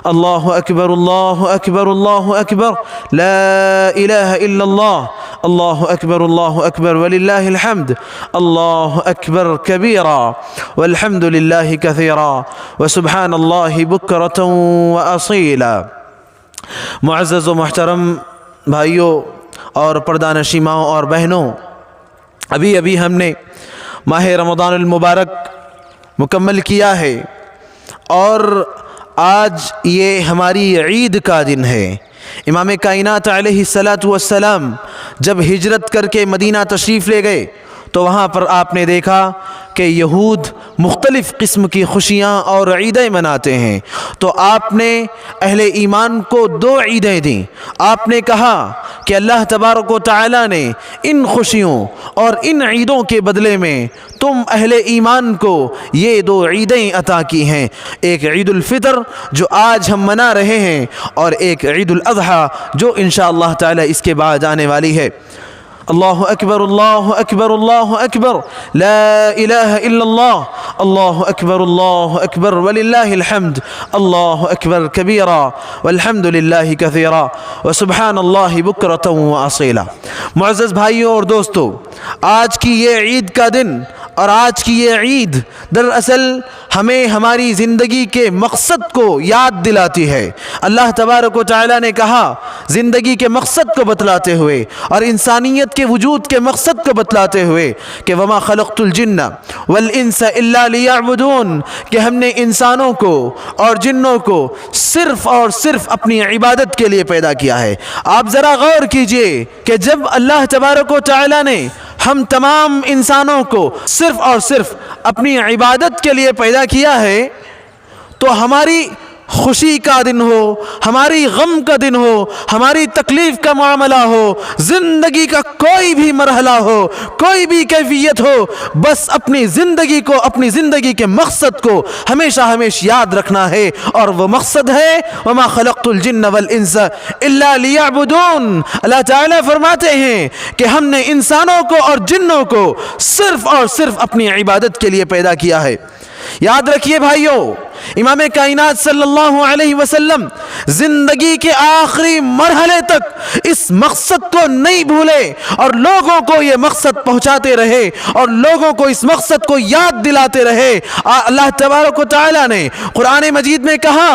اللہ اکبر اللہ اکبر اللہ اکبر لا الہ الا اللہ اللہ اکبر وللہ الحمد اللہ اکبر کبیرا والحمد للہ کثیرا وسبحان اللہ بکرۃ واصیلا۔ معزز و محترم بھائیوں اور پردہ نشین ماؤں اور بہنوں، ابھی ہم نے ماہ رمضان المبارک مکمل کیا ہے اور آج یہ ہماری عید کا دن ہے۔ امام کائنات علیہ السلام جب ہجرت کر کے مدینہ تشریف لے گئے تو وہاں پر آپ نے دیکھا کہ یہود مختلف قسم کی خوشیاں اور عیدیں مناتے ہیں، تو آپ نے اہل ایمان کو 2 عیدیں دیں۔ آپ نے کہا کہ اللہ تبارک و تعالی نے ان خوشیوں اور ان عیدوں کے بدلے میں تم اہل ایمان کو یہ 2 عیدیں عطا کی ہیں، ایک عید الفطر جو آج ہم منا رہے ہیں اور ایک عید الاضحیٰ جو انشاءاللہ تعالی اس کے بعد آنے والی ہے۔ اللہ اکبر اللہ اکبر اللہ اکبر لا الہ الا اللہ اکبر وللہ الحمد اللہ اکبر کبیرا والحمد للہ کثیرا وسبحان اللہ بکرۃ واصیلا۔ معزز بھائیوں اور دوستو، آج کی یہ عید کا دن اور آج کی یہ عید دراصل ہمیں ہماری زندگی کے مقصد کو یاد دلاتی ہے۔ اللہ تبارک و تعالی نے کہا زندگی کے مقصد کو بتلاتے ہوئے اور انسانیت کے وجود کے مقصد کو بتلاتے ہوئے کہ وما خلقت الجن والانس الا لیعبدون، کہ ہم نے انسانوں کو اور جنوں کو صرف اور صرف اپنی عبادت کے لیے پیدا کیا ہے۔ آپ ذرا غور کیجئے کہ جب اللہ تبارک و تعالی نے ہم تمام انسانوں کو صرف اور صرف اپنی عبادت کے لیے پیدا کیا ہے تو ہماری خوشی کا دن ہو، ہماری غم کا دن ہو، ہماری تکلیف کا معاملہ ہو، زندگی کا کوئی بھی مرحلہ ہو، کوئی بھی کیفیت ہو، بس اپنی زندگی کو، اپنی زندگی کے مقصد کو ہمیشہ یاد رکھنا ہے، اور وہ مقصد ہے وما خلقت الجن والانس الا لیعبدون۔ اللہ تعالیٰ فرماتے ہیں کہ ہم نے انسانوں کو اور جنوں کو صرف اور صرف اپنی عبادت کے لیے پیدا کیا ہے۔ یاد رکھیے بھائیوں، امام کائنات صلی اللہ علیہ وسلم زندگی کے آخری مرحلے تک اس مقصد کو نہیں بھولے اور لوگوں کو یہ مقصد پہنچاتے رہے اور لوگوں کو اس مقصد کو یاد دلاتے رہے۔ اللہ تبارک و تعالی نے قرآن مجید میں کہا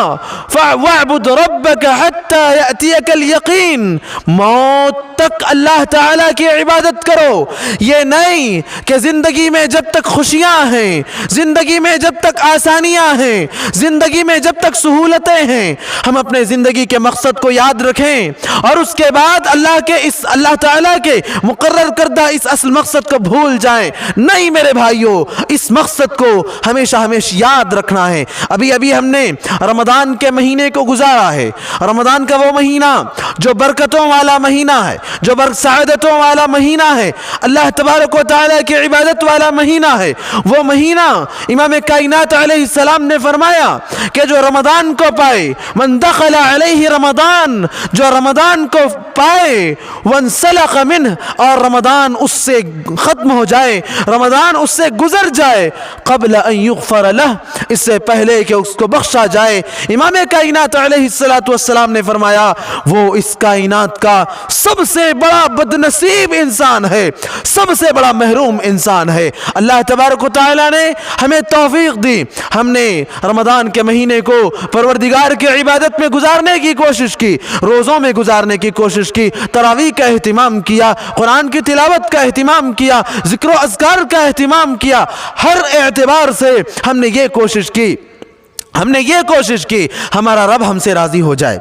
فَاعْبُدْ رَبَّكَ حَتَّى يَأْتِيَكَ الْيَقِينُ، موت تک اللہ تعالیٰ کی عبادت کرو۔ یہ نہیں کہ زندگی میں جب تک خوشیاں ہیں، زندگی میں جب تک آسانیاں ہیں، زندگی میں جب تک سہولتیں ہیں، ہم اپنے زندگی کے مقصد کو یاد رکھیں اور اس کے بعد اللہ تعالیٰ کے مقرر کردہ اس اصل مقصد کو بھول جائیں۔ نہیں میرے بھائیوں، اس مقصد کو ہمیشہ یاد رکھنا ہے۔ ابھی ہم نے رمضان کے مہینے کو گزارا ہے۔ رمضان کا وہ مہینہ جو برکتوں والا مہینہ ہے، جو سعادتوں والا مہینہ ہے، اللہ تبارک و تعالیٰ کی عبادت والا مہینہ ہے۔ وہ مہینہ امام کائنات علیہ السلام نے فرمایا کہ جو رمضان کو پائے، من دخل علیہ رمضان، جو رمضان کو پائے، وانسلخ منہ، اور رمضان اس سے ختم ہو جائے، رمضان اس سے گزر جائے، قبل ان یغفر لہ، اس سے پہلے کہ اس کو بخشا جائے، امام کائنات علیہ السلام نے فرمایا وہ اس کائنات کا سب سے بڑا بدنصیب انسان ہے، سب سے بڑا محروم انسان ہے۔ اللہ تبارک و تعالی نے ہمیں توفیق دی، ہم نے رمضان کے مہینے کو پروردگار کی عبادت میں گزارنے کی کوشش کی، روزوں میں گزارنے کی کوشش کی، تراویح کا اہتمام کیا، قرآن کی تلاوت کا اہتمام کیا، ذکر و اذکار کا اہتمام کیا، ہر اعتبار سے ہم نے یہ کوشش کی ہمارا رب ہم سے راضی ہو جائے،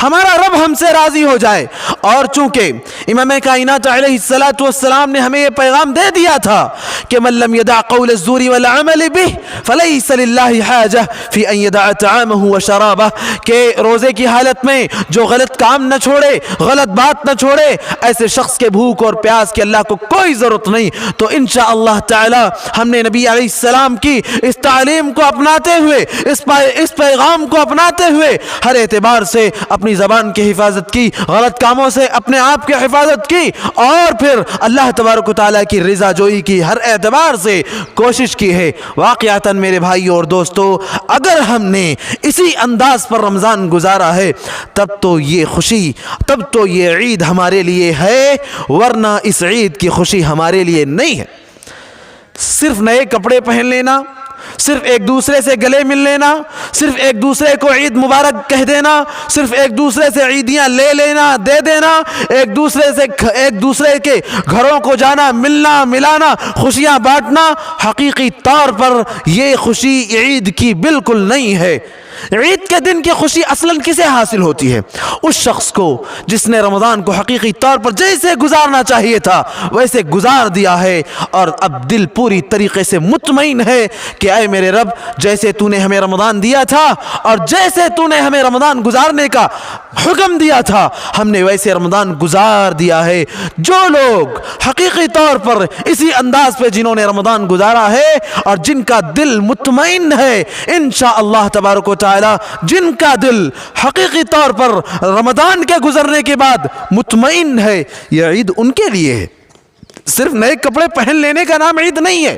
ہمارا رب ہم سے راضی ہو جائے۔ اور چونکہ امام کائنات علیہ السلام نے ہمیں یہ پیغام دے دیا تھا کہ من لم يدع قول الزور والعمل به فليس لله حاجة في ان يدع طعامه وشرابه، کہ روزے کی حالت میں جو غلط کام نہ چھوڑے، غلط بات نہ چھوڑے، ایسے شخص کے بھوک اور پیاس کے اللہ کو کوئی ضرورت نہیں۔ تو انشاءاللہ تعالی ہم نے نبی علیہ السلام کی اس تعلیم کو اپناتے ہوئے، اس پیغام کو اپناتے ہوئے ہر اعتبار سے اپنی زبان کی حفاظت کی، غلط کاموں سے اپنے آپ کی حفاظت کی، اور پھر اللہ تبارک و تعالیٰ کی رضا جوئی کی ہر اعتبار سے کوشش کی ہے۔ واقعتاً میرے بھائیو اور دوستو، اگر ہم نے اسی انداز پر رمضان گزارا ہے تب تو یہ خوشی، تب تو یہ عید ہمارے لیے ہے، ورنہ اس عید کی خوشی ہمارے لیے نہیں ہے۔ صرف نئے کپڑے پہن لینا، صرف ایک دوسرے سے گلے مل لینا، صرف ایک دوسرے کو عید مبارک کہہ دینا، صرف ایک دوسرے سے عیدیاں لے لینا، دے دینا، ایک دوسرے کے گھروں کو جانا، ملنا ملانا، خوشیاں بانٹنا، حقیقی طور پر یہ خوشی عید کی بالکل نہیں ہے۔ عید کے دن کی خوشی اصلاً کسے حاصل ہوتی ہے؟ اس شخص کو جس نے رمضان کو حقیقی طور پر جیسے گزارنا چاہیے تھا ویسے گزار دیا ہے، اور اب دل پوری طریقے سے مطمئن ہے کہ اے میرے رب، جیسے تو نے ہمیں رمضان دیا تھا اور جیسے تو نے ہمیں رمضان گزارنے کا حکم دیا تھا ہم نے ویسے رمضان گزار دیا ہے۔ جو لوگ حقیقی طور پر اسی انداز پہ جنہوں نے رمضان گزارا ہے اور جن کا دل مطمئن ہے، انشاءاللہ تبارک و تعالی جن کا دل حقیقی طور پر رمضان کے گزرنے کے بعد مطمئن ہے، یہ عید ان کے لیے ہے۔ صرف نئے کپڑے پہن لینے کا نام عید نہیں ہے۔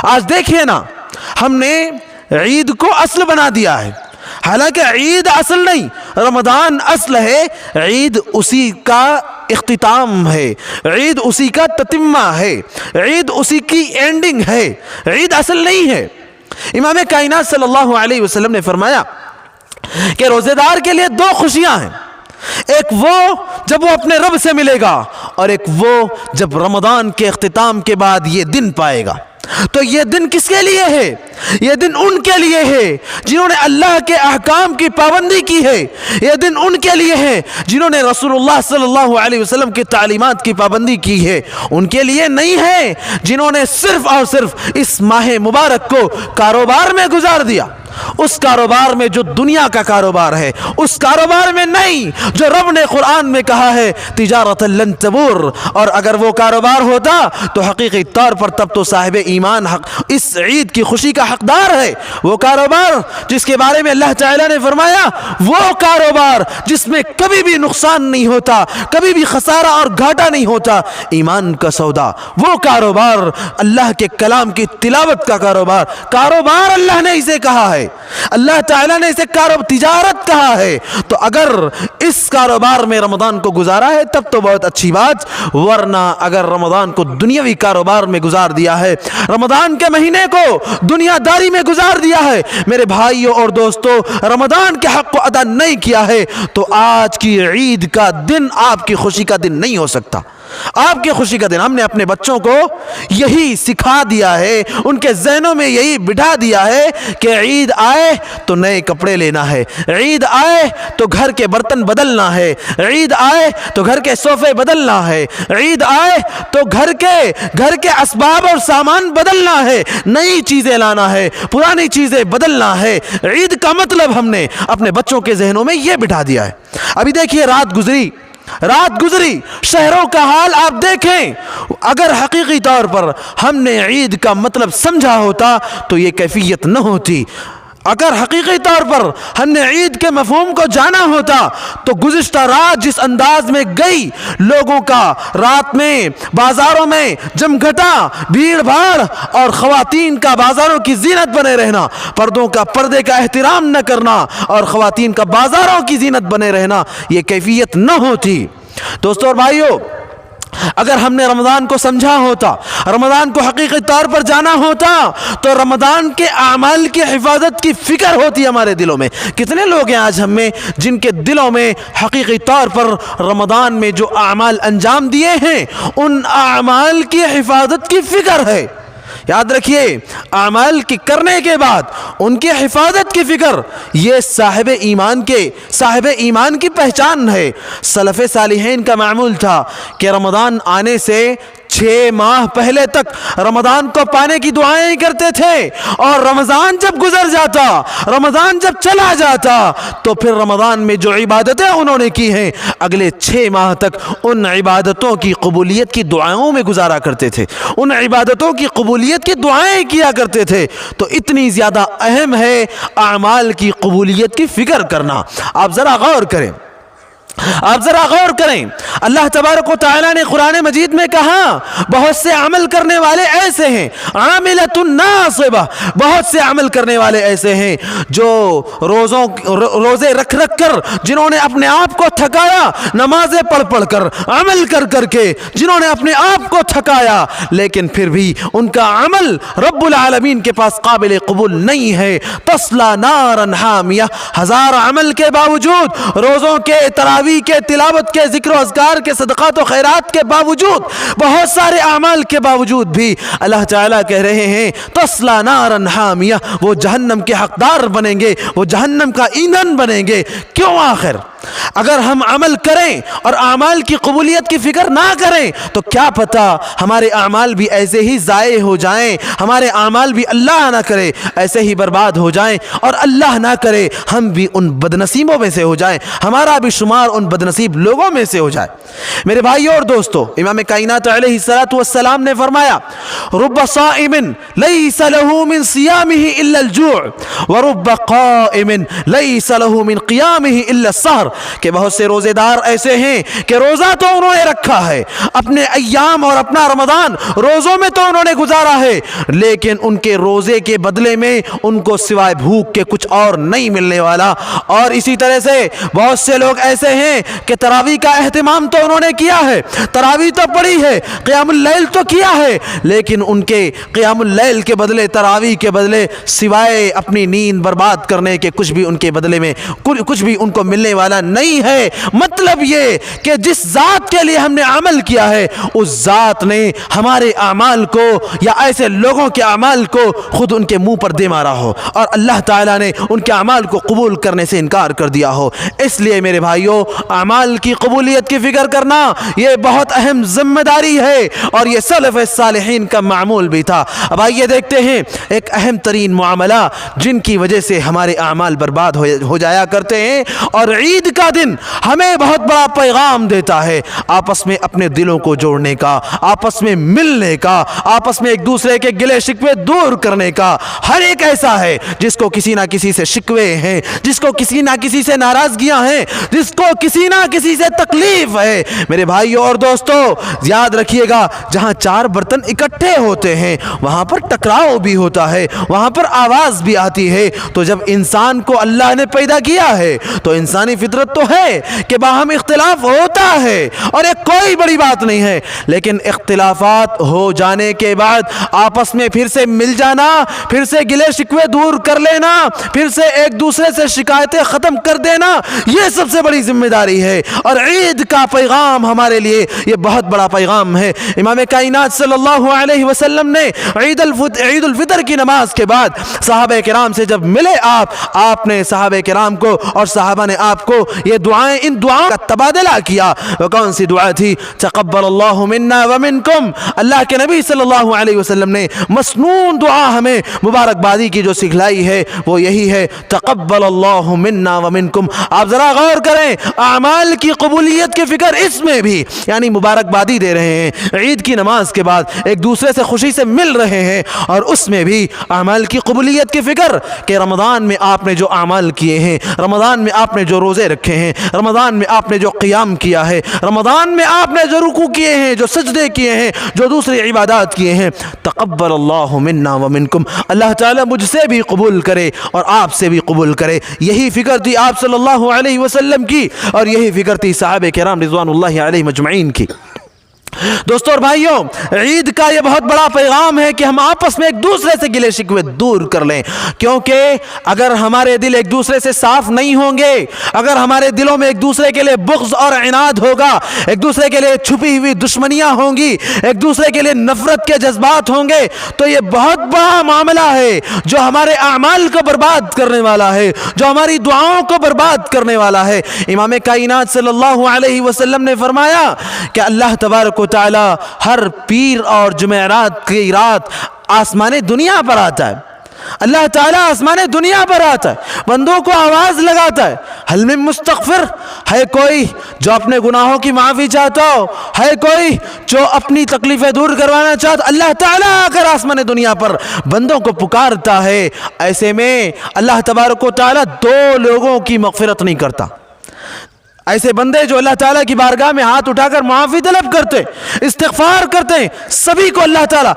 آج دیکھیے نا، ہم نے عید کو اصل بنا دیا ہے، حالانکہ عید اصل نہیں، رمضان اصل ہے، عید اسی کا اختتام ہے، عید اسی کا تتمہ ہے، عید اسی کی اینڈنگ ہے، عید اصل نہیں ہے۔ امام کائنات صلی اللہ علیہ وسلم نے فرمایا کہ روزے دار کے لیے دو خوشیاں ہیں، ایک وہ جب وہ اپنے رب سے ملے گا، اور ایک وہ جب رمضان کے اختتام کے بعد یہ دن پائے گا۔ تو یہ دن کس کے لیے ہے؟ یہ دن ان کے لیے ہے جنہوں نے اللہ کے احکام کی پابندی کی ہے، یہ دن ان کے لیے ہے جنہوں نے رسول اللہ صلی اللہ علیہ وسلم کی تعلیمات کی پابندی کی ہے، ان کے لیے نہیں ہے جنہوں نے صرف اور صرف اس ماہ مبارک کو کاروبار میں گزار دیا، اس کاروبار میں جو دنیا کا کاروبار ہے، اس کاروبار میں نہیں جو رب نے قرآن میں کہا ہے تجارت لن تبور، اور اگر وہ کاروبار ہوتا تو حقیقی طور پر تب تو صاحب ایمان اس عید کی خوشی کا حقدار ہے۔ وہ کاروبار جس کے بارے میں اللہ تعالیٰ نے فرمایا، وہ کاروبار جس میں کبھی بھی نقصان نہیں ہوتا، کبھی بھی خسارہ اور گھاٹا نہیں ہوتا، ایمان کا سودا، وہ کاروبار اللہ کے کلام کی تلاوت کا کاروبار اللہ نے اسے کہا ہے، اللہ تعالیٰ نے اسے تجارت کہا ہے۔ تو اگر اس کاروبار میں رمضان کو گزارا ہے تب تو بہت اچھی بات، ورنہ اگر رمضان کو دنیاوی کاروبار میں گزار دیا ہے، رمضان کے مہینے کو دنیا داری میں گزار دیا ہے، میرے بھائیوں اور دوستوں، رمضان کے حق کو ادا نہیں کیا ہے، تو آج کی عید کا دن آپ کی خوشی کا دن نہیں ہو سکتا۔ آپ کی خوشی کا دن، ہم نے اپنے بچوں کو یہی سکھا دیا ہے، ان کے ذہنوں میں یہی بٹھا دیا ہے کہ عید آئے تو نئے کپڑے لینا ہے، عید آئے تو گھر کے برتن بدلنا ہے، عید آئے تو گھر کے صوفے بدلنا ہے، عید آئے تو گھر کے اسباب اور سامان بدلنا ہے، نئی چیزیں لانا ہے، پرانی چیزیں بدلنا ہے۔ عید کا مطلب ہم نے اپنے بچوں کے ذہنوں میں یہ بٹھا دیا ہے۔ ابھی دیکھیے، رات گزری، شہروں کا حال آپ دیکھیں، اگر حقیقی طور پر ہم نے عید کا مطلب سمجھا ہوتا تو یہ کیفیت نہ ہوتی۔ اگر حقیقی طور پر ہم نے عید کے مفہوم کو جانا ہوتا تو گزشتہ رات جس انداز میں گئی، لوگوں کا رات میں بازاروں میں جمگھٹا، بھیڑ بھاڑ، اور خواتین کا بازاروں کی زینت بنے رہنا، پردے کا احترام نہ کرنا اور خواتین کا بازاروں کی زینت بنے رہنا، یہ کیفیت نہ ہوتی۔ دوستو اور بھائیو، اگر ہم نے رمضان کو سمجھا ہوتا، رمضان کو حقیقی طور پر جانا ہوتا، تو رمضان کے اعمال کی حفاظت کی فکر ہوتی ہمارے دلوں میں۔ کتنے لوگ ہیں آج ہم میں جن کے دلوں میں حقیقی طور پر رمضان میں جو اعمال انجام دیے ہیں ان اعمال کی حفاظت کی فکر ہے۔ یاد رکھیے، اعمال کی کرنے کے بعد ان کی حفاظت کی فکر، یہ صاحب ایمان کی پہچان ہے۔ سلف صالحین کا معمول تھا کہ رمضان آنے سے 6 ماہ پہلے تک رمضان کو پانے کی دعائیں کرتے تھے، اور رمضان جب گزر جاتا، رمضان جب چلا جاتا، تو پھر رمضان میں جو عبادتیں انہوں نے کی ہیں اگلے 6 ماہ تک ان عبادتوں کی قبولیت کی دعاؤں میں گزارا کرتے تھے، ان عبادتوں کی قبولیت کی دعائیں کیا کرتے تھے۔ تو اتنی زیادہ اہم ہے اعمال کی قبولیت کی فکر کرنا۔ آپ ذرا غور کریں، آپ ذرا غور کریں، اللہ تبارک و تعالیٰ نے قرآن مجید میں کہا بہت سے عمل کرنے والے ایسے ہیں، عاملۃ ناصبہ، بہت سے عمل کرنے والے ایسے ہیں جو روزے رکھ رکھ کر، جنہوں نے اپنے آپ کو تھکایا، نمازیں پڑھ پڑھ کر، عمل کر کر کے جنہوں نے اپنے آپ کو تھکایا، لیکن پھر بھی ان کا عمل رب العالمین کے پاس قابل قبول نہیں ہے۔ تصلی نارا حامیہ، ہزار عمل کے باوجود، روزوں کے، تراویح کے، تلاوت کے، ذکر و اذکار کے، صدقات و خیرات کے باوجود، بہت سارے اعمال کے باوجود بھی اللہ تعالیٰ کہہ رہے ہیں تصلی نارا حامیہ، وہ جہنم کے حقدار بنیں گے، وہ جہنم کا ایندھن بنیں گے۔ کیوں آخر؟ اگر ہم عمل کریں اور اعمال کی قبولیت کی فکر نہ کریں تو کیا پتہ ہمارے اعمال بھی ایسے ہی ضائع ہو جائیں، ہمارے اعمال بھی اللہ نہ کرے ایسے ہی برباد ہو جائیں، اور اللہ نہ کرے ہم بھی ان بدنصیبوں میں سے ہو جائیں، ہمارا بھی شمار ان بدنصیب لوگوں میں سے ہو جائے۔ میرے بھائیو اور دوستو، امام کائنات علیہ السلام نے فرمایا رب صائم لیس له من صیامه الا الجوع ورب قائم لیس له من قیامه الا السحر، کہ بہت سے روزے دار ایسے ہیں کہ روزہ تو انہوں نے رکھا ہے، اپنے ایام اور اپنا رمضان روزوں میں تو انہوں نے گزارا ہے، لیکن ان کے روزے کے بدلے میں ان کو سوائے بھوک کے کچھ اور نہیں ملنے والا۔ اور اسی طرح سے بہت سے لوگ ایسے ہیں کہ تراویح کا اہتمام تو انہوں نے کیا ہے، تراویح تو پڑھی ہے، قیام اللیل تو کیا ہے، لیکن ان کے قیام اللیل کے بدلے، تراویح کے بدلے، سوائے اپنی نیند برباد کرنے کے کچھ بھی ان کے بدلے میں کچھ بھی ان کو ملنے والا نہیں ہے۔ مطلب یہ کہ جس ذات کے لیے ہم نے عمل کیا ہے اس ذات نے ہمارے اعمال کو یا ایسے لوگوں کے اعمال کو خود ان کے منہ پر دے مارا ہو، اور اللہ تعالیٰ نے ان کے اعمال کو قبول کرنے سے انکار کر دیا ہو۔ اس لیے میرے بھائیوں، اعمال کی قبولیت کی فکر کرنا یہ بہت اہم ذمہ داری ہے، اور یہ سلف صالحین کا معمول بھی تھا۔ اب آئیے دیکھتے ہیں ایک اہم ترین معاملہ جن کی وجہ سے ہمارے اعمال برباد ہو جایا کرتے ہیں، اور عید کا دن ہمیں بہت بڑا پیغام دیتا ہے آپس میں اپنے دلوں کو جوڑنے کا، آپس میں ملنے کا، آپس میں ایک دوسرے کے گلے شکوے دور کرنے کا۔ ہر ایک ایسا ہے جس کو کسی نہ کسی سے شکوے ہیں، جس کو کسی نہ کسی سے ناراضگیاں ہیں، جس کو کسی نہ کسی سے تکلیف ہے۔ میرے بھائیو اور دوستو، یاد رکھیے گا، جہاں 4 برتن اکٹھے ہوتے ہیں وہاں پر ٹکراؤ بھی ہوتا ہے، وہاں پر آواز بھی آتی ہے۔ تو جب انسان کو اللہ نے پیدا کیا ہے تو انسانی فطرت تو ہے کہ باہم اختلاف ہوتا ہے، اور ایک کوئی بڑی بات نہیں ہے، لیکن اختلافات ہو جانے کے بعد آپس میں پھر سے مل جانا، پھر سے گلے شکوے دور کر لینا، پھر سے ایک دوسرے سے شکایتیں ختم کر دینا، یہ سب سے بڑی ذمہ داری ہے۔ اور عید کا پیغام ہمارے لیے یہ بہت بڑا پیغام ہے۔ امام کائنات صلی اللہ علیہ وسلم نے عید الفطر کی نماز کے بعد صحابہ کرام سے جب ملے آپ نے صحابہ کرام کو اور صحابہ نے آپ کو یہ دعائیں، ان دعاؤں کا تبادلہ کیا۔ وہ کون سی دعا تھی؟ تقبل اللہ منا ومنکم۔ اللہ کے نبی صلی اللہ علیہ وسلم نے مسنون دعا ہمیں مبارکبادی کی جو سکھلائی ہے وہ یہی ہے، تقبل اللہ منا ومنکم۔ آپ ذرا غور کریں، اعمال کی قبولیت کی فکر اس میں بھی، یعنی مبارکبادی دے رہے ہیں عید کی نماز کے بعد، ایک دوسرے سے خوشی سے مل رہے ہیں، اور اس میں بھی اعمال کی قبولیت کی فکر کہ رمضان میں آپ نے جو اعمال کیے ہیں، رمضان میں آپ نے جو روزے رکھے ہیں، رمضان میں آپ نے جو قیام کیا ہے، رمضان میں آپ نے جو رکوع کیے ہیں، جو سجدے کیے ہیں، جو دوسری عبادات کیے ہیں، تقبل اللہ منا ومنکم، اللہ تعالیٰ مجھ سے بھی قبول کرے اور آپ سے بھی قبول کرے۔ یہی فکر تھی آپ صلی اللہ علیہ وسلم کی، اور یہی فکر تھی صحابہ کرام رضوان اللہ علیہ مجمعین کی۔ دوستو اور بھائیوں، عید کا یہ بہت بڑا پیغام ہے کہ ہم آپس میں ایک دوسرے سے گلے شکوے دور کر لیں، کیونکہ اگر ہمارے دل ایک دوسرے سے صاف نہیں ہوں گے، اگر ہمارے دلوں میں ایک دوسرے کے لیے بغض اور عناد ہوگا، ایک دوسرے کے لیے چھپی ہوئی دشمنیاں ہوں گی، ایک دوسرے کے لیے نفرت کے جذبات ہوں گے، تو یہ بہت بڑا معاملہ ہے جو ہمارے اعمال کو برباد کرنے والا ہے، جو ہماری دعاؤں کو برباد کرنے والا ہے۔ امام کائنات صلی اللہ علیہ وسلم نے فرمایا کہ اللہ تبارک و تعالیٰ ہر پیر اور جمعرات کی رات آسمان دنیا پر آتا ہے. اللہ تعالیٰ آسمان دنیا پر آتا ہے, بندوں کو آواز لگاتا ہے, حل من مستغفر, ہے کوئی جو اپنے گناہوں کی معافی چاہتا ہو, ہے کوئی جو اپنی تکلیفیں دور کروانا چاہتا. اللہ تعالیٰ آ کر آسمان دنیا پر بندوں کو پکارتا ہے. ایسے میں اللہ تبارک و تعالیٰ دو لوگوں کی مغفرت نہیں کرتا. ایسے بندے جو اللہ تعالیٰ کی بارگاہ میں ہاتھ اٹھا کر معافی طلب کرتے, استغفار کرتے ہیں, سبھی کو اللہ تعالیٰ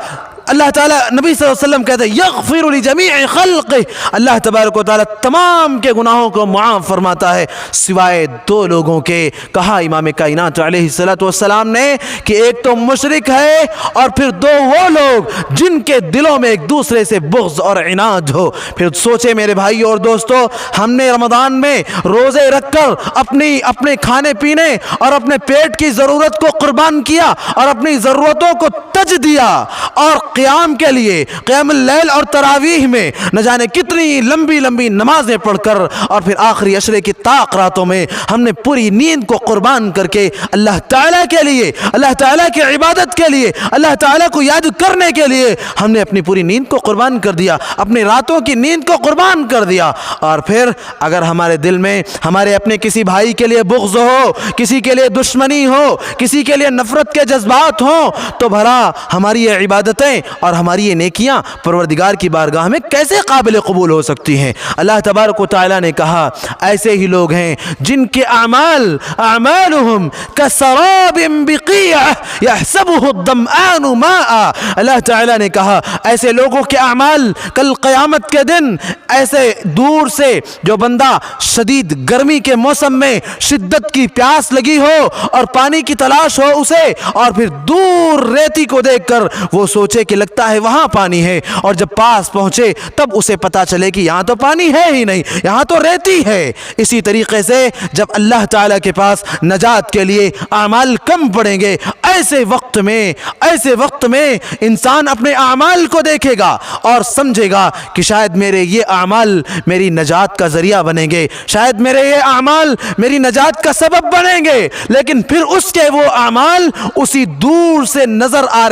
نبی صلی اللہ علیہ وسلم کہتے ہیں یغفر لجمیع خلقہ, اللہ تبارک و تعالیٰ تمام کے گناہوں کو معاف فرماتا ہے سوائے دو لوگوں کے. کہا امام کائنات علیہ السلام نے کہ ایک تو مشرک ہے اور پھر دو وہ لوگ جن کے دلوں میں ایک دوسرے سے بغض اور عناد ہو. پھر سوچے میرے بھائی اور دوستو, ہم نے رمضان میں روزے رکھ کر اپنے کھانے پینے اور اپنے پیٹ کی ضرورت کو قربان کیا اور اپنی ضرورتوں کو تج دیا, اور قیام کے لیے قیام اللیل اور تراویح میں نہ جانے کتنی لمبی لمبی نمازیں پڑھ کر اور پھر آخری عشرے کی طاق راتوں میں ہم نے پوری نیند کو قربان کر کے اللہ تعالیٰ کے لیے, اللہ تعالیٰ کی عبادت کے لیے, اللہ تعالیٰ کو یاد کرنے کے لیے ہم نے اپنی پوری نیند کو قربان کر دیا, اپنی راتوں کی نیند کو قربان کر دیا. اور پھر اگر ہمارے دل میں ہمارے اپنے کسی بھائی کے لیے بغض ہو, کسی کے لیے دشمنی ہو, کسی کے لیے نفرت کے جذبات ہوں, تو بھلا ہماری یہ عبادتیں اور ہماری یہ نیکیاں پروردگار کی بارگاہ میں کیسے قابل قبول ہو سکتی ہیں؟ اللہ تبارک و تعالیٰ نے کہا ایسے ہی لوگ ہیں جن کے اعمالهم كسراب بقيع يحسبه الظمآن ماء. اللہ تعالیٰ نے کہا ایسے لوگوں کے اعمال کل قیامت کے دن ایسے دور سے, جو بندہ شدید گرمی کے موسم میں شدت کی پیاس لگی ہو اور پانی کی تلاش ہو اسے, اور پھر دور ریتی کو دیکھ کر وہ سوچے کہ لگتا ہے وہاں پانی ہے, اور جب پاس پہنچے تب اسے پتا چلے کہ یہاں تو پانی ہے ہی نہیں, یہاں تو ریتی ہے. اسی طریقے سے جب اللہ تعالیٰ کے پاس نجات کے لیے اعمال کم پڑیں گے, ایسے وقت میں انسان اپنے اعمال کو دیکھے گا اور سمجھے گا کہ شاید میرے یہ اعمال میری نجات کا ذریعہ بنیں گے, شاید میرے یہ اعمال میری نجات کا سبب بنیں گے. لیکن پھر اس کے وہ اعمال اسی دور سے نظر آ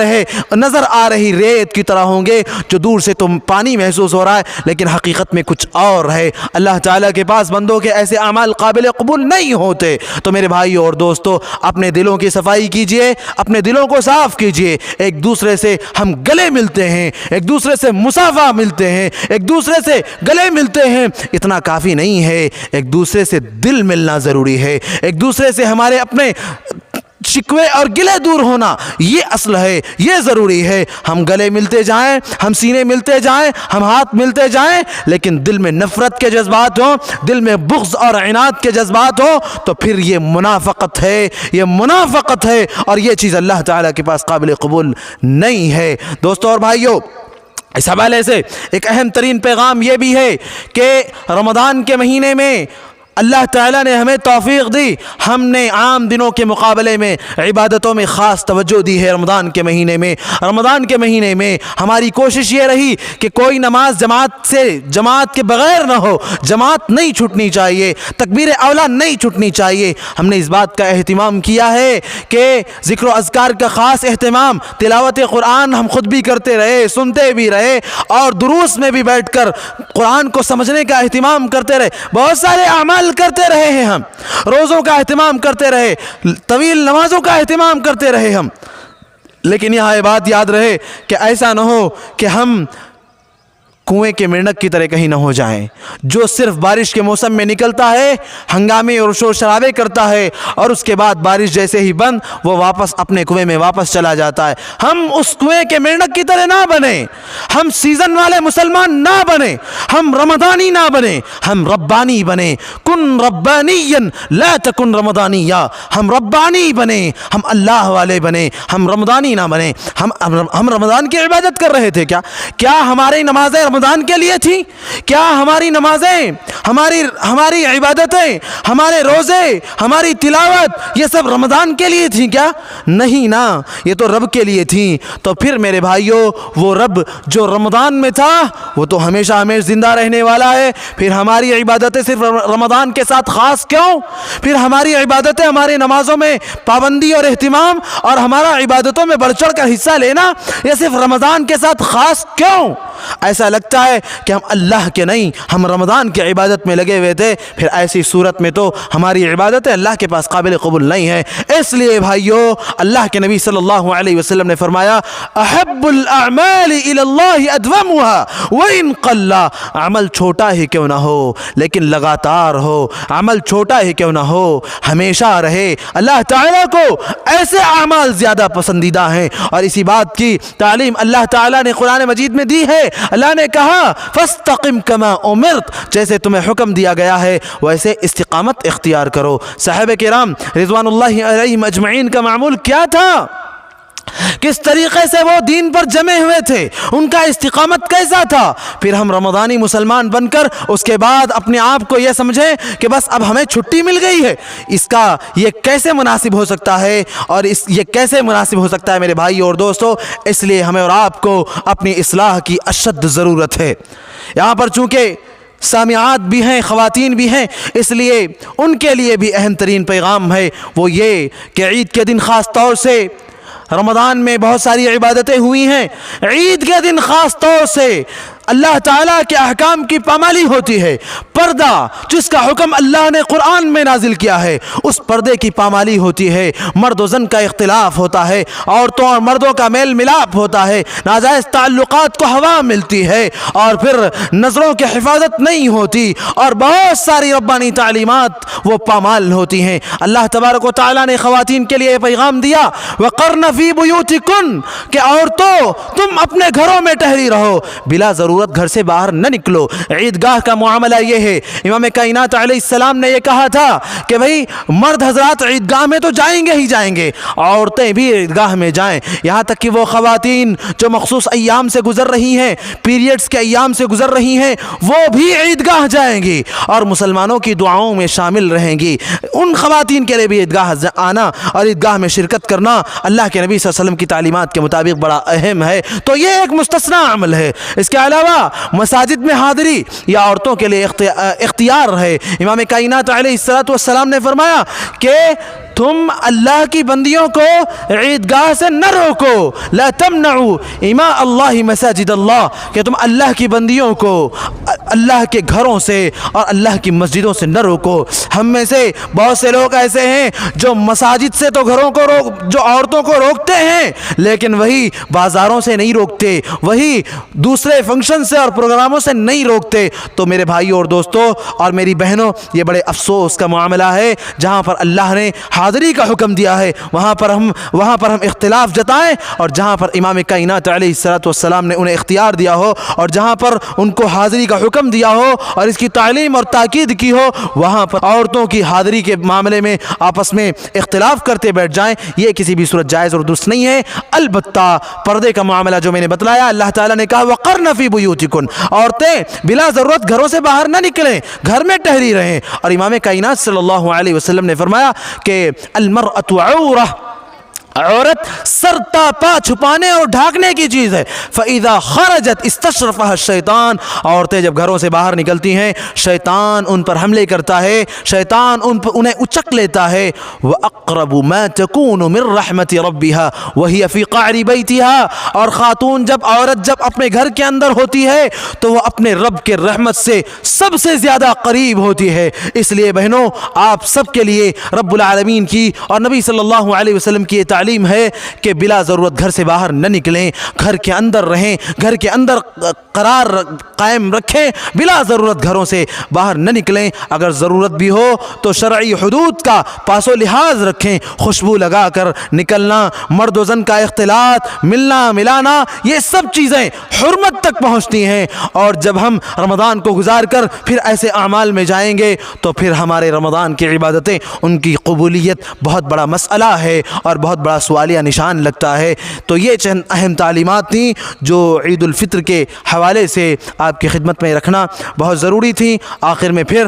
رہی ریت کی طرح ہوں گے, جو دور سے تم پانی محسوس ہو رہا ہے لیکن حقیقت میں کچھ اور ہے. اللہ تعالیٰ کے پاس بندوں کے ایسے اعمال قابل قبول نہیں ہوتے. تو میرے بھائی اور دوستو, اپنے دلوں کی صفائی کیجئے, اپنے دلوں کو صاف کیجئے. ایک دوسرے سے ہم گلے ملتے ہیں, ایک دوسرے سے مصافحہ ملتے ہیں, ایک دوسرے سے گلے ملتے ہیں, اتنا کافی نہیں ہے, ایک دوسرے سے دل ملنا ضروری ہے. ایک دوسرے سے ہمارے اپنے شکوے اور گلے دور ہونا یہ اصل ہے, یہ ضروری ہے. ہم گلے ملتے جائیں, ہم سینے ملتے جائیں, ہم ہاتھ ملتے جائیں, لیکن دل میں نفرت کے جذبات ہوں, دل میں بغض اور عناد کے جذبات ہوں, تو پھر یہ منافقت ہے, اور یہ چیز اللہ تعالیٰ کے پاس قابل قبول نہیں ہے. دوستو اور بھائیو, اس حوالے سے ایک اہم ترین پیغام یہ بھی ہے کہ رمضان کے مہینے میں اللہ تعالیٰ نے ہمیں توفیق دی, ہم نے عام دنوں کے مقابلے میں عبادتوں میں خاص توجہ دی ہے. رمضان کے مہینے میں ہماری کوشش یہ رہی کہ کوئی نماز جماعت کے بغیر نہ ہو, جماعت نہیں چھوٹنی چاہیے, تکبیر اولا نہیں چھوٹنی چاہیے. ہم نے اس بات کا اہتمام کیا ہے کہ ذکر و اذکار کا خاص اہتمام, تلاوت قرآن ہم خود بھی کرتے رہے, سنتے بھی رہے, اور دروس میں بھی بیٹھ کر قرآن کو سمجھنے کا اہتمام کرتے رہے. بہت سارے اعمال کرتے رہے ہیں, ہم روزوں کا اہتمام کرتے رہے, طویل نمازوں کا اہتمام کرتے رہے ہم, لیکن یہاں یہ بات یاد رہے کہ ایسا نہ ہو کہ ہم کنویں کے مینڈک کی طرح کہیں نہ ہو جائیں, جو صرف بارش کے موسم میں نکلتا ہے, ہنگامے اور شور شرابے کرتا ہے, اور اس کے بعد بارش جیسے ہی بند وہ واپس اپنے کنویں میں واپس چلا جاتا ہے. ہم اس کنویں کے مینڈک کی طرح نہ بنیں, ہم سیزن والے مسلمان نہ بنیں, ہم رمضانی نہ بنیں, ہم ربانی بنیں. کن ربانیا لا تکن رمضانیا, ہم ربانی بنیں, ہم اللہ والے بنیں, ہم رمضانی نہ بنیں. ہم رمضان کی عبادت کر رہے تھے, کیا ہماری نمازیں رمضان کے لیے تھیں؟ کیا ہماری نمازیں، ہماری عبادتیں، ہمارے روزے، ہماری تلاوت یہ سب رمضان کے لیے تھیں کیا؟ نہیں نا، یہ تو رب کے لیے تھیں۔ تو پھر میرے بھائیوں، وہ رب جو رمضان میں تھا وہ تو ہمیشہ ہمیشہ زندہ رہنے والا ہے، پھر ہماری عبادتیں صرف رمضان کے ساتھ خاص کیوں؟ پھر ہماری عبادتیں، ہماری نمازوں میں پابندی اور اہتمام اور ہمارا عبادتوں میں بڑھ چڑھ کر حصہ لینا یہ صرف رمضان کے ساتھ خاص کیوں؟ ایسا لگتا ہے کہ ہم اللہ کے نہیں، ہم رمضان کی عبادت میں لگے ہوئے تھے، پھر ایسی صورت میں تو ہماری عبادتیں اللہ کے پاس قابل قبول نہیں ہیں۔ اس لیے بھائیو، اللہ کے نبی صلی اللہ علیہ وسلم نے فرمایا احب الاعمال الی اللہ ادومها وان قل، عمل چھوٹا ہی کیوں نہ ہو لیکن لگاتار ہو، عمل چھوٹا ہی کیوں نہ ہو ہمیشہ رہے۔ اللہ تعالیٰ کو ایسے اعمال زیادہ پسندیدہ ہیں، اور اسی بات کی تعلیم اللہ تعالیٰ نے قرآن مجید میں دی ہے۔ اللہ نے کہا فاستقم کما امرت، جیسے تمہیں حکم دیا گیا ہے ویسے استقامت اختیار کرو۔ صحابہ کرام رضوان اللہ علیہم اجمعین کا معمول کیا تھا؟ کس طریقے سے وہ دین پر جمے ہوئے تھے، ان کا استقامت کیسا تھا؟ پھر ہم رمضانی مسلمان بن کر اس کے بعد اپنے آپ کو یہ سمجھیں کہ بس اب ہمیں چھٹی مل گئی ہے، اس کا یہ کیسے مناسب ہو سکتا ہے؟ اور یہ کیسے مناسب ہو سکتا ہے میرے بھائی اور دوستو؟ اس لیے ہمیں اور آپ کو اپنی اصلاح کی اشد ضرورت ہے۔ یہاں پر چونکہ سامعات بھی ہیں، خواتین بھی ہیں، اس لیے ان کے لیے بھی اہم ترین پیغام ہے، وہ یہ کہ عید کے دن خاص طور سے، رمضان میں بہت ساری عبادتیں ہوئی ہیں، عید کے دن خاص طور سے اللہ تعالیٰ کے احکام کی پامالی ہوتی ہے۔ پردہ جس کا حکم اللہ نے قرآن میں نازل کیا ہے، اس پردے کی پامالی ہوتی ہے۔ مرد و زن کا اختلاف ہوتا ہے، عورتوں اور مردوں کا میل ملاپ ہوتا ہے، ناجائز تعلقات کو ہوا ملتی ہے، اور پھر نظروں کی حفاظت نہیں ہوتی، اور بہت ساری ربانی تعلیمات وہ پامال ہوتی ہیں۔ اللہ تبارک و تعالیٰ نے خواتین کے لیے یہ پیغام دیا وَقَرْنَ فِي بُيُوتِكُنَّ کہ عورتوں تم اپنے گھروں میں ٹھہری رہو، بلا ضرورت گھر سے باہر نہ نکلو۔ عیدگاہ کا معاملہ یہ ہے، امام کائنات علیہ السلام نے یہ کہا تھا کہ بھئی مرد حضرات عیدگاہ میں تو جائیں گے ہی جائیں گے، عورتیں بھی عیدگاہ میں جائیں، یہاں تک کہ وہ خواتین جو مخصوص ایام سے گزر رہی ہیں، پیریڈز کے ایام سے گزر رہی ہیں، وہ بھی عیدگاہ جائیں گی اور مسلمانوں کی دعاؤں میں شامل رہیں گی۔ ان خواتین کے لیے بھی عیدگاہ آنا اور عیدگاہ میں شرکت کرنا اللہ کے نبی صلی اللہ علیہ وسلم کی تعلیمات کے مطابق بڑا اہم ہے، تو یہ ایک مستثنی عمل ہے۔ اس کے علاوہ مساجد میں حاضری یا عورتوں کے لیے اختیار ہے۔ امام کائنات علیہ السلام نے فرمایا کہ تم اللہ کی بندیوں کو عیدگاہ سے نہ روکو، لا تمنعوا اماء اللہ مساجد اللہ، کہ تم اللہ کی بندیوں کو اللہ کے گھروں سے اور اللہ کی مسجدوں سے نہ روکو۔ ہم میں سے بہت سے لوگ ایسے ہیں جو مساجد سے تو گھروں کو جو عورتوں کو روکتے ہیں، لیکن وہی بازاروں سے نہیں روکتے، وہی دوسرے فنکشن سے اور پروگراموں سے نہیں روکتے۔ تو میرے بھائیوں اور دوستوں اور میری بہنوں، یہ بڑے افسوس کا معاملہ ہے، جہاں پر اللہ نے حاضری کا حکم دیا ہے وہاں پر ہم اختلاف جتائیں، اور جہاں پر امام کائنات علیہ السلام نے انہیں اختیار دیا ہو اور جہاں پر ان کو حاضری کا حکم دیا ہو اور اس کی تعلیم اور تاکید کی ہو، وہاں پر عورتوں کی حاضری کے معاملے میں آپس میں اختلاف کرتے بیٹھ جائیں، یہ کسی بھی صورت جائز اور درست نہیں ہے۔ البتہ پردے کا معاملہ جو میں نے بتلایا، اللہ تعالیٰ نے کہا وَقَرْنَ فِي بُيُوتِكُنَّ، عورتیں بلا ضرورت گھروں سے باہر نہ نکلیں، گھر میں ٹھہری رہیں۔ اور امام کائنات صلی اللہ علیہ وسلم نے فرمایا کہ المرأة عورہ، عورت سر تا پا چھپانے اور ڈھانکنے کی چیز ہے۔ فَإِذَا خَرَجَتْ اسْتَشْرَفَهَا الشَّيْطَانُ، عورتیں جب گھروں سے باہر نکلتی ہیں شیطان ان پر حملے کرتا ہے، شیطان انہیں اچک لیتا ہے۔ وَأَقْرَبُ مَا تَكُونُ مِنْ رَحْمَةِ رَبِّهَا وَهِيَ فِي قَعْرِ بَيْتِهَا، اور خاتون عورت جب اپنے گھر کے اندر ہوتی ہے تو وہ اپنے رب کے رحمت سے سب سے زیادہ قریب ہوتی ہے۔ اس لیے بہنوں، آپ سب کے لیے رب العالمین کی اور نبی صلی اللہ علیہ وسلم کی تعلیم ہے کہ بلا ضرورت گھر سے باہر نہ نکلیں، گھر کے اندر رہیں، گھر کے اندر قرار قائم رکھیں، بلا ضرورت گھروں سے باہر نہ نکلیں۔ اگر ضرورت بھی ہو تو شرعی حدود کا پاس و لحاظ رکھیں، خوشبو لگا کر نکلنا، مرد و زن کا اختلاط، ملنا ملانا، یہ سب چیزیں حرمت تک پہنچتی ہیں، اور جب ہم رمضان کو گزار کر پھر ایسے اعمال میں جائیں گے تو پھر ہمارے رمضان کی عبادتیں، ان کی قبولیت بہت بڑا مسئلہ ہے اور بہت بڑا بڑا سوالیہ نشان لگتا ہے۔ تو یہ چند اہم تعلیمات تھیں جو عید الفطر کے حوالے سے آپ کی خدمت میں رکھنا بہت ضروری تھی۔ آخر میں پھر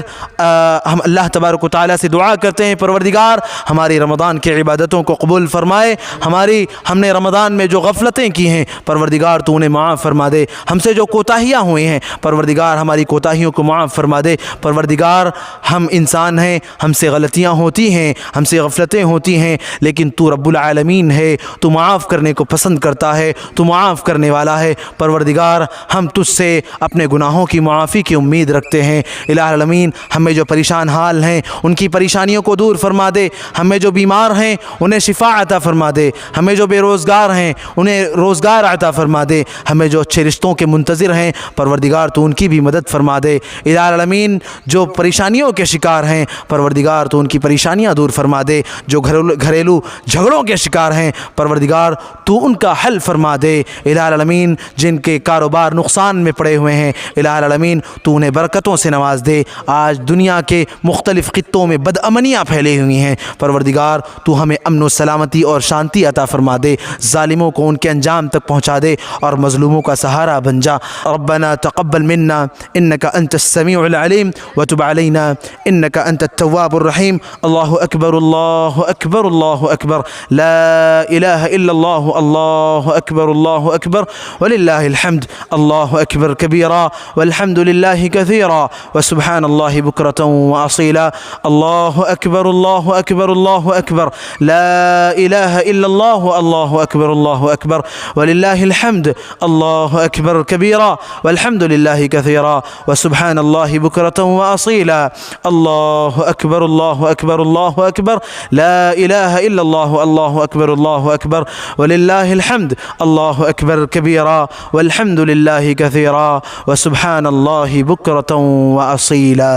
ہم اللہ تبارک و تعالیٰ سے دعا کرتے ہیں، پروردگار ہماری رمضان کی عبادتوں کو قبول فرمائے، ہم نے رمضان میں جو غفلتیں کی ہیں پروردگار تو انہیں معاف فرما دے، ہم سے جو کوتاہیاں ہوئی ہیں پروردگار ہماری کوتاہیوں کو معاف فرما دے۔ پروردگار ہم انسان ہیں، ہم سے غلطیاں ہوتی ہیں، ہم سے غفلتیں ہوتی ہیں، لیکن تو رب العالمین ہے، تو معاف کرنے کو پسند کرتا ہے، تو معاف کرنے والا ہے۔ پروردگار ہم تجھ سے اپنے گناہوں کی معافی کی امید رکھتے ہیں۔ الہ العالمین ہمیں جو پریشان حال ہیں ان کی پریشانیوں کو دور فرما دے، ہمیں جو بیمار ہیں انہیں شفا عطا فرما دے، ہمیں جو بے روزگار ہیں انہیں روزگار عطا فرما دے، ہمیں جو اچھے رشتوں کے منتظر ہیں پروردگار تو ان کی بھی مدد فرما دے۔ الہ العالمین جو پریشانیوں کے شکار ہیں پروردگار تو ان کی پریشانیاں دور فرما دے، جو گھریلو جھگڑوں کے شکار ہیں پروردگار تو ان کا حل فرما دے۔ الہ العالمین جن کے کاروبار نقصان میں پڑے ہوئے ہیں الہ العالمین تو انہیں برکتوں سے نواز دے۔ آج دنیا کے مختلف خطوں میں بدامنیاں پھیلی ہوئی ہیں پروردگار تو ہمیں امن و سلامتی اور شانتی عطا فرما دے، ظالموں کو ان کے انجام تک پہنچا دے اور مظلوموں کا سہارا بن جا۔ ربنا تقبل منا انك انت السميع العليم وتب علينا انك انت التواب الرحيم۔ اللہ اکبر اللہ اکبر اللہ اکبر، لا الہ الا اللہ، اللہ اکبر وللہ الحمد، اللہ اکبر کبیرا والحمد للہ کثیرا وسبحان اللہ بکرۃ واصیلا۔ اللہ اکبر اللہ اکبر اللہ اکبر، لا الہ الا اللہ، اللہ اکبر وللہ الحمد، اللہ اکبر کبیرا والحمد للہ کثیرا وسبحان اللہ بکرۃ واصیلا۔ اللہ اکبر اللہ اکبر، لا الہ الا اللہ، اللہ اکبر وللہ الحمد، اللہ اکبر کبیرا والحمد للہ کثیرا وسبحان اللہ بکرۃ واصیلا۔